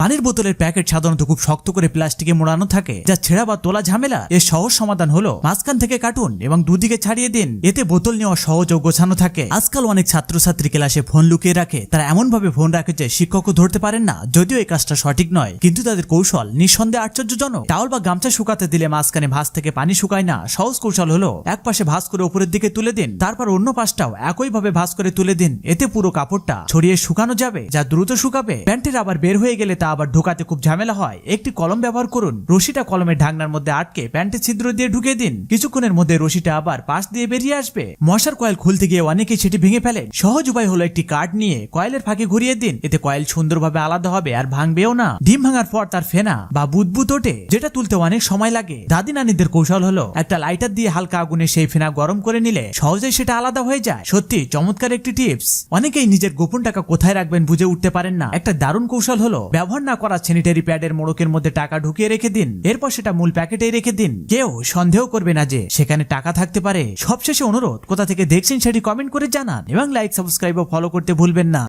পানির বোতলের প্যাকেট সাধারণত খুব শক্ত করে প্লাস্টিকে মোড়ানো থাকে, যা ছেঁড়া বা তোলা ঝামেলা। এর সহজ সমাধান হলো মাঝখান থেকে কাটুন এবং দুদিকে ছাড়িয়ে দিন। এতে বোতল নেওয়া সহজ ও গোছানো থাকে। আজকাল অনেক ছাত্রছাত্রী ক্লাসে ফোন লুকিয়ে রাখে। তারা এমন ভাবে ফোন রাখে যে শিক্ষকও ধরতে পারেন না। যদিও এই কাজটা সঠিক নয়, কিন্তু তাদের কৌশল নিঃসন্দেহে আশ্চর্যজনক। টাওয়াল বা গামছা শুকাতে দিলে মাঝখানে ভাঁজ থেকে পানি শুকায় না। সহজ কৌশল হলো এক পাশে ভাঁজ করে উপরের দিকে তুলে দিন, তারপর অন্য পাশটাও একইভাবে ভাঁজ করে তুলে দিন। এতে পুরো কাপড়টা ছড়িয়ে শুকানো যাবে, যা দ্রুত শুকাবে। প্যান্টের আবার বের হয়ে গেলে তা আবার ঢোকাতে খুব ঝামেলা হয়। একটি কলম ব্যবহার করুন। রশিটা কলমের ঢাকনার মধ্যে আটকে প্যান্টের ছিদ্র দিয়ে ঢুকে দিন। কিছুক্ষণের মধ্যে রশিটা আবার পাশ দিয়ে বেরিয়ে আসবে। মশার কয়েল খুলতে গিয়ে অনেকেই সেটি ভেঙে ফেলেন। সহজ উপায় হলো একটি কাঠ নিয়ে কয়েলের ফাঁকে ঘুরিয়ে দিন। এতে কয়েল সুন্দরভাবে আলাদা হবে আর ভাঙবেও না। ডিম ভাঙার পর তার ফেনা বা বুদবুদ ওঠে, যেটা তুলতে অনেক সময় লাগে। দাদি নানিদের কৌশল হলো একটা লাইটার দিয়ে হালকা আগুনে সেই ফেনা গরম করে নিলে সহজেই সেটা আলাদা হয়ে যায়। সত্যি চমৎকার একটি টিপস। অনেকেই নিজের গোপন টাকা কোথায় রাখবেন বুঝে উঠতে পারেন না। একটা দারুণ কৌশল হলো ব্যবহার না করা স্যানিটারি প্যাডের মোড়কের মধ্যে টাকা ঢুকিয়ে রেখে দিন। এরপর সেটা মূল প্যাকেটেই রেখে দিন। কেউ সন্দেহ করবে না যে সেখানে টাকা থাকতে পারে। সবশেষে অনুরোধ, কোথা থেকে দেখছেন সেটি কমেন্ট করে জানান এবং লাইক, সাবস্ক্রাইব ও ফলো করতে ভুলবেন না।